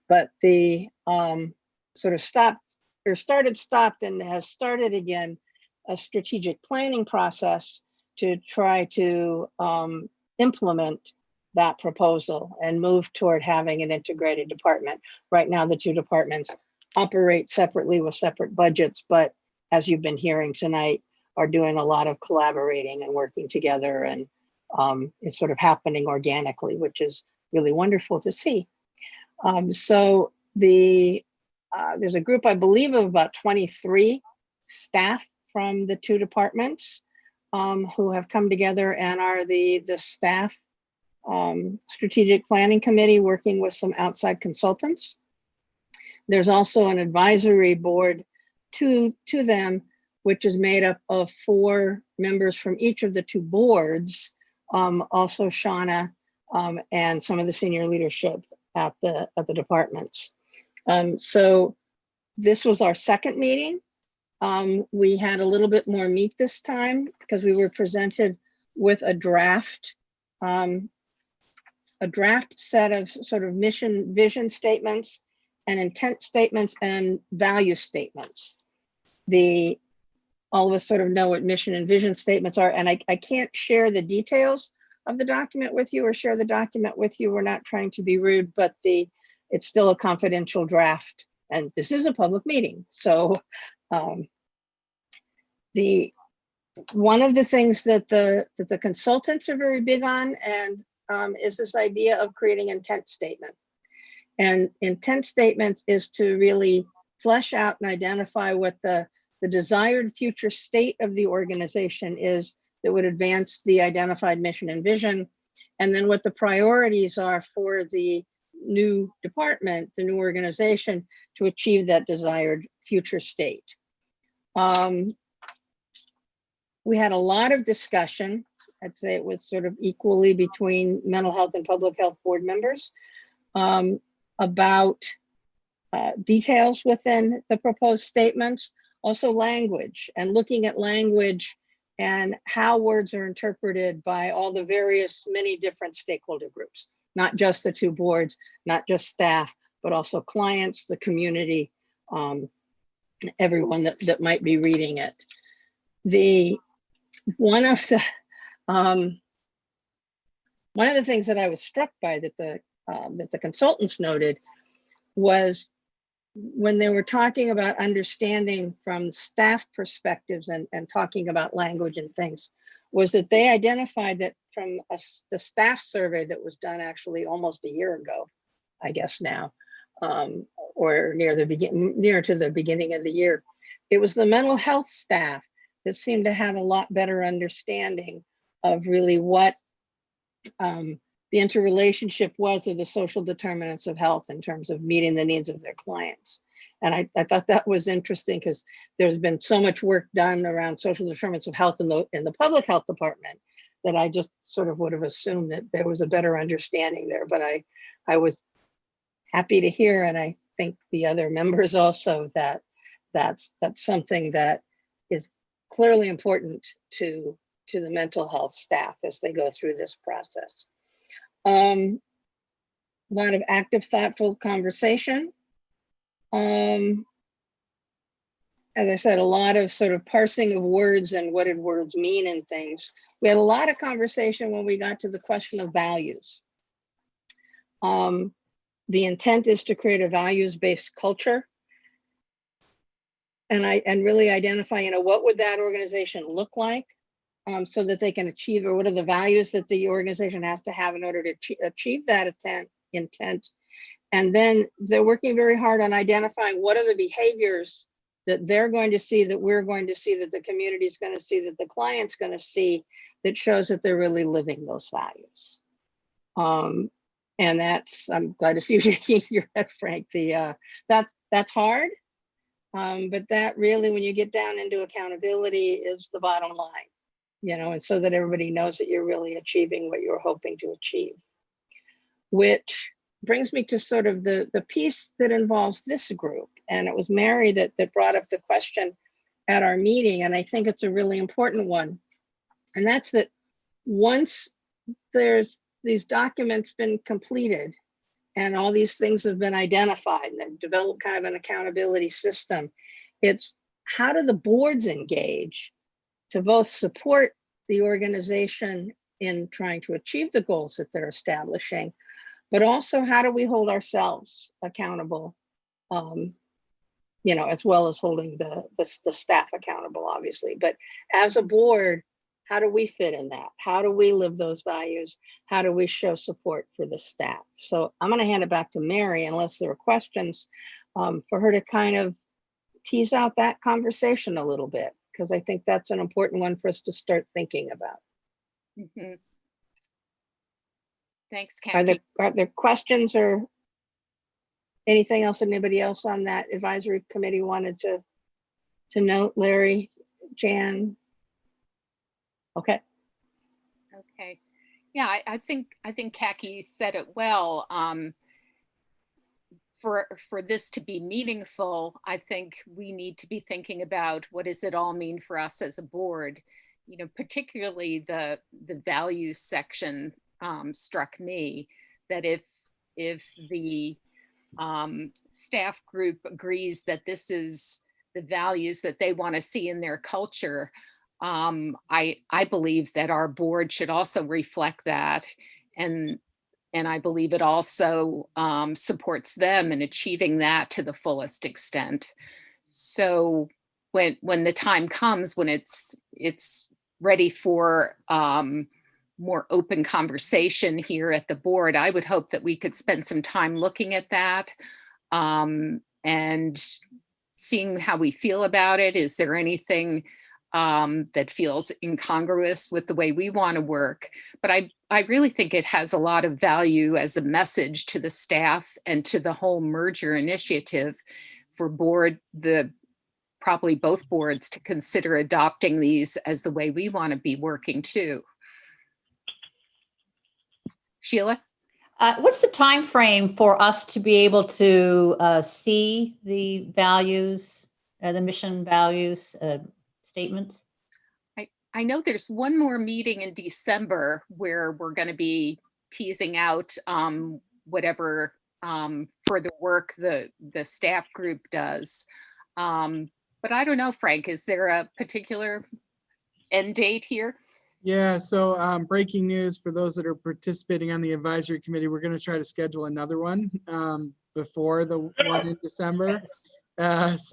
But the sort of stopped and has started again a strategic planning process to try to implement that proposal and move toward having an integrated department. Right now, the 2 departments operate separately with separate budgets, but as you've been hearing tonight, are doing a lot of collaborating and working together, and it's sort of happening organically, which is really wonderful to see. So there's a group, I believe, of about 23 staff from the 2 departments who have come together and are the staff strategic planning committee working with some outside consultants. There's also an advisory board to them, which is made up of 4 members from each of the 2 boards, also Shauna and some of the senior leadership at the departments. So this was our 2nd meeting. We had a little bit more meat this time because we were presented with a draft set of sort of mission, vision statements and intent statements and value statements. All of us sort of know what mission and vision statements are, and I can't share the details of the document with you or share the document with you. We're not trying to be rude, but it's still a confidential draft, and this is a public meeting. So the one of the things that the consultants are very big on and is this idea of creating intent statement. And intent statements is to really flesh out and identify what the desired future state of the organization is that would advance the identified mission and vision, and then what the priorities are for the new department, the new organization, to achieve that desired future state. We had a lot of discussion. I'd say it was sort of equally between mental health and public health board members about details within the proposed statements, also language, and looking at language and how words are interpreted by all the various many different stakeholder groups, not just the two boards, not just staff, but also clients, the community, everyone that might be reading it. One of the things that I was struck by that the consultants noted was when they were talking about understanding from staff perspectives and talking about language and things, was that they identified that from the staff survey that was done actually almost a year ago, I guess now, or near to the beginning of the year, it was the mental health staff that seemed to have a lot better understanding of really what the interrelationship was of the social determinants of health in terms of meeting the needs of their clients. And I thought that was interesting because there's been so much work done around social determinants of health in the public health department that I just sort of would have assumed that there was a better understanding there. But I was happy to hear, and I think the other members also, that that's something that is clearly important to the mental health staff as they go through this process. A lot of active, thoughtful conversation. As I said, a lot of sort of parsing of words and what did words mean and things. We had a lot of conversation when we got to the question of values. The intent is to create a values-based culture and really identify, what would that organization look like so that they can achieve, or what are the values that the organization has to have in order to achieve that intent. And then they're working very hard on identifying what are the behaviors that they're going to see, that we're going to see, that the community is going to see, that the client's going to see, that shows that they're really living those values. And I'm glad to see you shaking your head, Frank. That's hard. But that really, when you get down into accountability, is the bottom line, and so that everybody knows that you're really achieving what you're hoping to achieve. Which brings me to sort of the piece that involves this group. And it was Mary that brought up the question at our meeting. And I think it's a really important one. And that's that once there's these documents been completed and all these things have been identified and they've developed kind of an accountability system, it's how do the boards engage to both support the organization in trying to achieve the goals that they're establishing, but also how do we hold ourselves accountable, as well as holding the staff accountable, obviously. But as a board, how do we fit in that? How do we live those values? How do we show support for the staff? So I'm going to hand it back to Mary, unless there are questions, for her to kind of tease out that conversation a little bit, because I think that's an important one for us to start thinking about. Mm-hmm. Thanks, Kathy. Are there questions or anything else anybody else on that advisory committee wanted to note? Larry, Jan? Okay. Okay. Yeah, I think Kaki said it well. For this to be meaningful, I think we need to be thinking about what does it all mean for us as a board. Particularly the values section struck me, that if the staff group agrees that this is the values that they want to see in their culture, I believe that our board should also reflect that, and I believe it also supports them in achieving that to the fullest extent. So when the time comes, when it's ready for more open conversation here at the board, I would hope that we could spend some time looking at that and seeing how we feel about it. Is there anything that feels incongruous with the way we want to work? But I really think it has a lot of value as a message to the staff and to the whole merger initiative for probably both boards to consider adopting these as the way we want to be working too. Sheila? What's the time frame for us to be able to see the values, the mission values statements? I know there's one more meeting in December where we're going to be teasing out whatever further work the staff group does. But I don't know, Frank, is there a particular end date here? Yeah, so breaking news for those that are participating on the advisory committee, we're going to try to schedule another one before the one in December. Because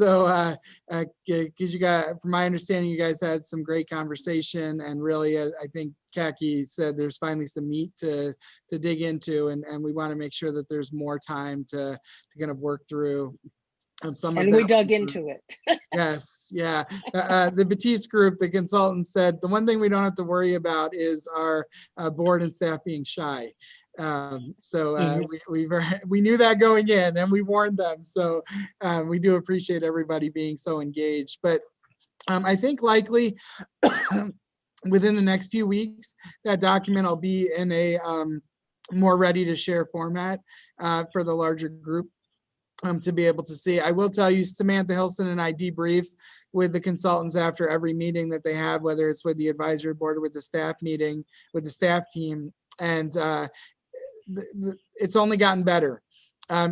you got, from my understanding, you guys had some great conversation, and really, I think Kaki said there's finally some meat to dig into, and we want to make sure that there's more time to kind of work through some of that. And we dug into it. Yes, yeah. The Batiste group, the consultant, said the one thing we don't have to worry about is our board and staff being shy. We knew that going in, and we warned them. So we do appreciate everybody being so engaged. But I think likely within the next few weeks, that document will be in a more ready to share format for the larger group. To be able to see. I will tell you, Samantha Hilson and I debrief with the consultants after every meeting that they have, whether it's with the advisory board or with the staff meeting, with the staff team. And it's only gotten better.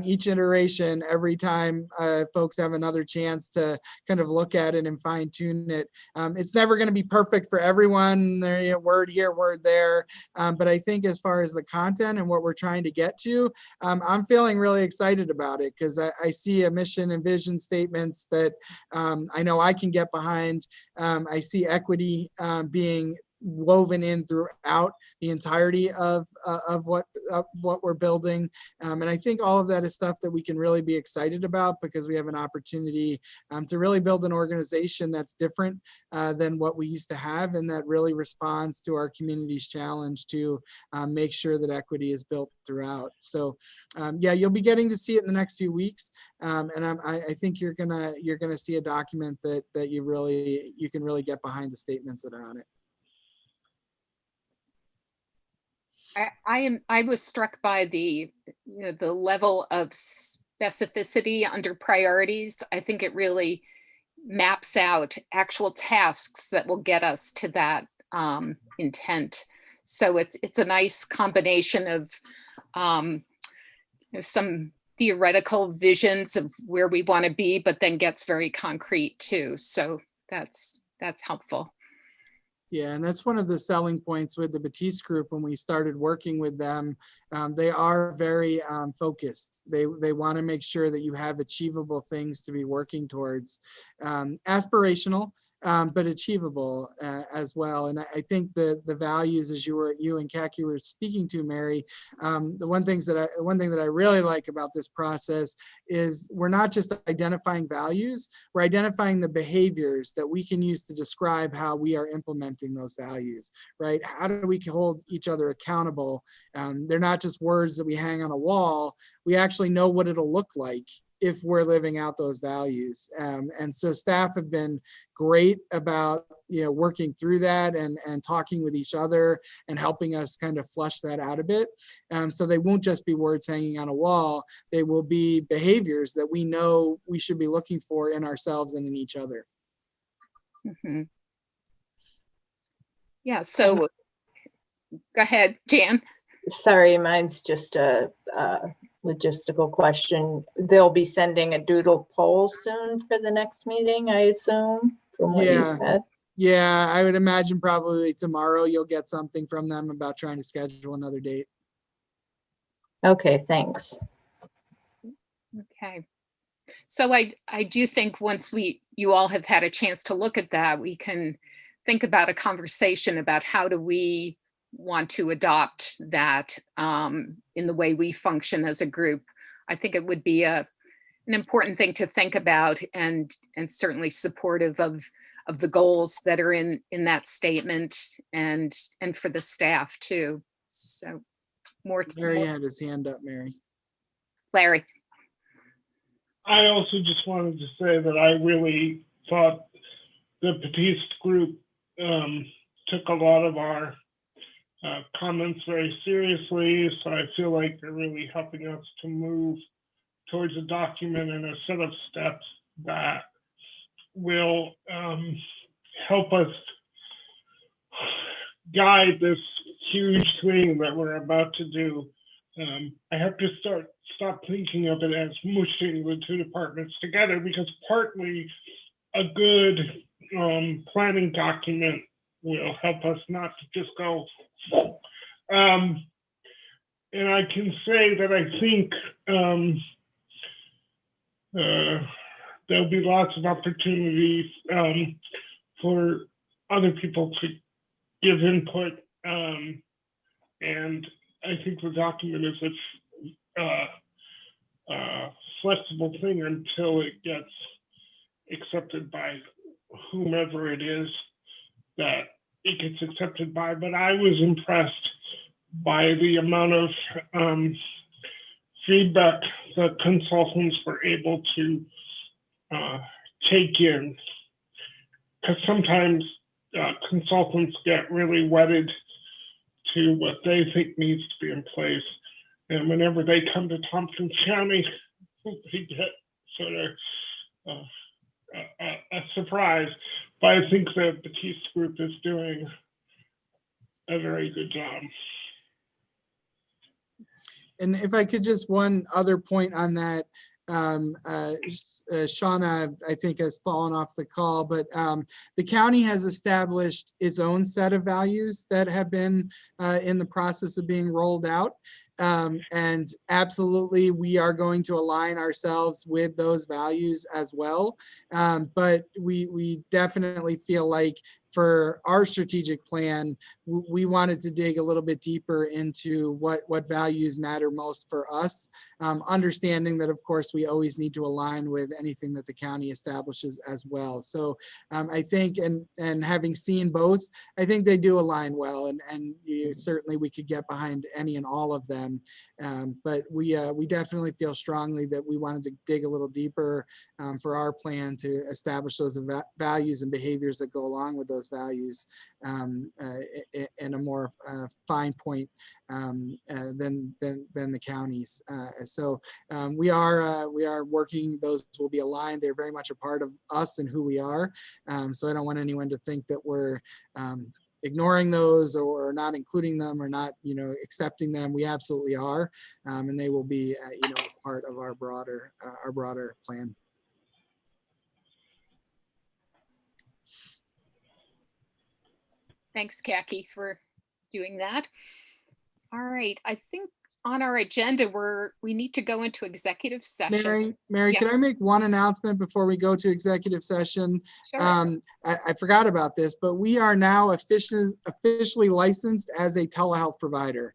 Each iteration, every time folks have another chance to kind of look at it and fine tune it. It's never going to be perfect for everyone. There, word here, word there. But I think as far as the content and what we're trying to get to, I'm feeling really excited about it, because I see a mission and vision statements that I know I can get behind. I see equity being woven in throughout the entirety of what we're building, and I think all of that is stuff that we can really be excited about, because we have an opportunity to really build an organization that's different than what we used to have, and that really responds to our community's challenge to make sure that equity is built throughout. So yeah, you'll be getting to see it in the next few weeks, and I think you're gonna see a document that you can really get behind the statements that are on it. I was struck by the level of specificity under priorities. I think it really maps out actual tasks that will get us to that intent. So it's a nice combination of some theoretical visions of where we want to be, but then gets very concrete too. So that's helpful. Yeah, and that's one of the selling points with the Batiste group when we started working with them. They are very focused. They want to make sure that you have achievable things to be working towards. Aspirational, but achievable as well. And I think the values, as you and Kaki were speaking to, Mary, the one thing that I really like about this process is we're not just identifying values, we're identifying the behaviors that we can use to describe how we are implementing those values, right? How do we hold each other accountable? They're not just words that we hang on a wall. We actually know what it'll look like if we're living out those values. And so staff have been great about working through that and talking with each other and helping us kind of flush that out a bit. So they won't just be words hanging on a wall. They will be behaviors that we know we should be looking for in ourselves and in each other. Mm-hmm. Yeah, so go ahead, Jan. Sorry, mine's just a logistical question. They'll be sending a doodle poll soon for the next meeting, I assume, from what you said. Yeah, I would imagine probably tomorrow you'll get something from them about trying to schedule another date. Okay, thanks. Okay. So I do think once we you all have had a chance to look at that, we can think about a conversation about how do we want to adopt that in the way we function as a group. I think it would be an important thing to think about, and certainly supportive of the goals that are in that statement, and for the staff too. So Larry had his hand up, Mary. Larry. I also just wanted to say that I really thought the Batiste group took a lot of our comments very seriously. So I feel like they're really helping us to move towards a document and a set of steps that will help us guide this huge thing that we're about to do. I have to stop thinking of it as mushing the two departments together, because partly a good planning document will help us not to just go. And I can say that I think there'll be lots of opportunities for other people to give input. And I think the document is a flexible thing until it gets accepted by whomever it is that it gets accepted by. But I was impressed by the amount of feedback that consultants were able to take in. Because sometimes consultants get really wedded to what they think needs to be in place. And whenever they come to Thompson County, they get sort of a surprise. But I think the Batiste group is doing a very good job. And if I could just one other point on that, Shauna, I think, has fallen off the call, but the county has established its own set of values that have been in the process of being rolled out. And absolutely, we are going to align ourselves with those values as well. But we definitely feel like for our strategic plan, we wanted to dig a little bit deeper into what values matter most for us, understanding that, of course, we always need to align with anything that the county establishes as well. So I think, and having seen both, I think they do align well, and certainly we could get behind any and all of them. But we definitely feel strongly that we wanted to dig a little deeper for our plan to establish those values and behaviors that go along with those values in a more fine point than the counties. So we are working, those will be aligned. They're very much a part of us and who we are. So I don't want anyone to think that we're ignoring those or not including them or not, accepting them. We absolutely are, and they will be, part of our broader plan. Thanks, Kaki, for doing that. All right, I think on our agenda, we need to go into executive session. Mary, Yeah. can I make one announcement before we go to executive session? Sure. I forgot about this, but we are now officially licensed as a telehealth provider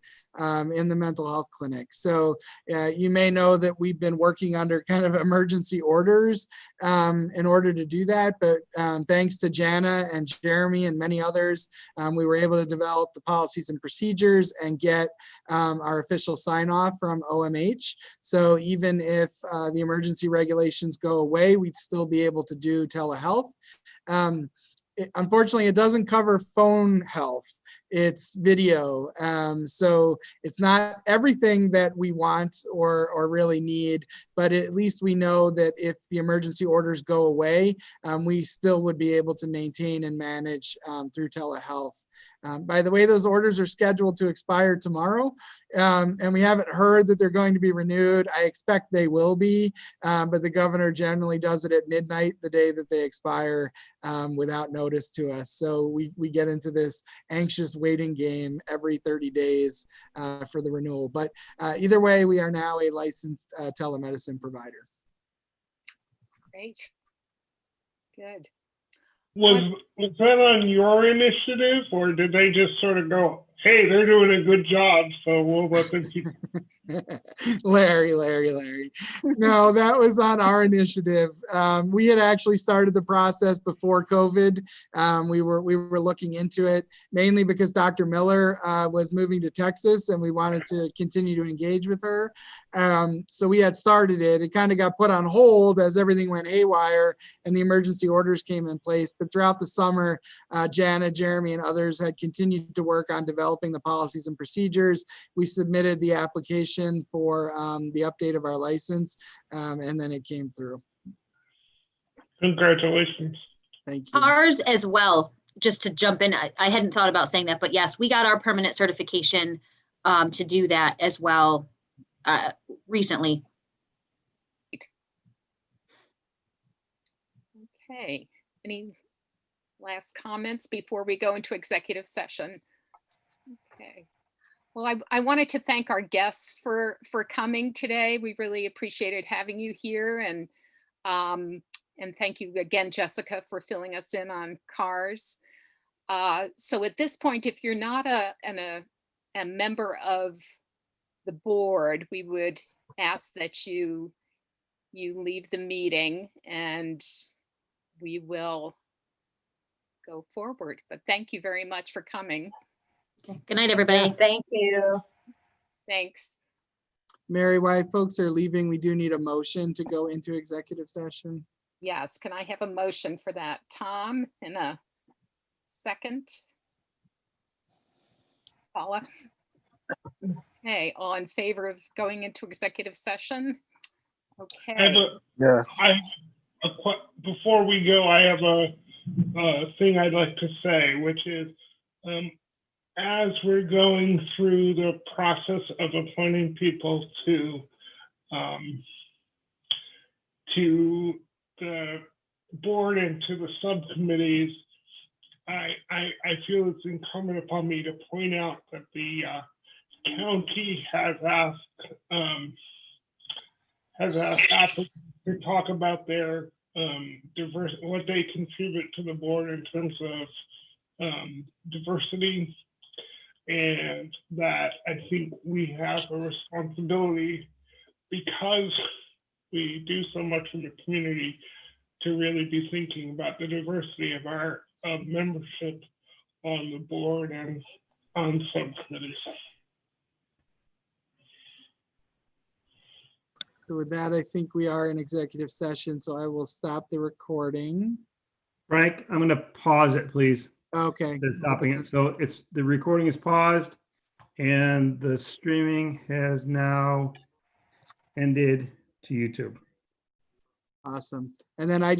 in the mental health clinic. So you may know that we've been working under kind of emergency orders in order to do that. But thanks to Jana and Jeremy and many others, we were able to develop the policies and procedures and get our official sign off from OMH. So even if the emergency regulations go away, we'd still be able to do telehealth. Unfortunately, it doesn't cover phone health. It's video. So it's not everything that we want or really need, but at least we know that if the emergency orders go away, we still would be able to maintain and manage through telehealth. By the way, those orders are scheduled to expire tomorrow, and we haven't heard that they're going to be renewed. I expect they will be, but the governor generally does it at midnight the day that they expire without notice to us. So we get into this anxious waiting game every 30 days for the renewal. But either way, we are now a licensed telemedicine provider. Great. Good. Was that on your initiative, or did they just sort of go, hey, they're doing a good job, so we'll let them keep? Larry. No, that was on our initiative. We had actually started the process before COVID. We were looking into it mainly because Dr. Miller was moving to Texas and we wanted to continue to engage with her. So we had started it. It kind of got put on hold as everything went haywire and the emergency orders came in place. But throughout the summer, Jana, Jeremy, and others had continued to work on developing the policies and procedures. We submitted the application for the update of our license, and then it came through. Congratulations. Thank you. Ours as well, just to jump in, I hadn't thought about saying that, but yes, we got our permanent certification to do that as well recently. Okay, any last comments before we go into executive session? Okay. Well, I wanted to thank our guests for coming today. We really appreciated having you here, and thank you again, Jessica, for filling us in on CARS. So at this point, if you're not a member of the board, we would ask that you leave the meeting and we will go forward. But thank you very much for coming. Okay. Good night, everybody. Yeah, thank you. Thanks. Mary, while folks are leaving, we do need a motion to go into executive session. Yes, can I have a motion for that? Tom, in a second. Paula? Okay, all in favor of going into executive session? Okay. Before we go, I have a thing I'd like to say, which is, as we're going through the process of appointing people to the board and to the subcommittees, I feel it's incumbent upon me to point out that the county has asked applicants to talk about their what they contribute to the board in terms of diversity, and that I think we have a responsibility, because we do so much in the community, to really be thinking about the diversity of our membership on the board and on subcommittees. So with that, I think we are in executive session, so I will stop the recording. Frank, I'm going to pause it, please. Okay. Just stopping it. So the recording is paused and the streaming has now ended to YouTube. Awesome. And then I just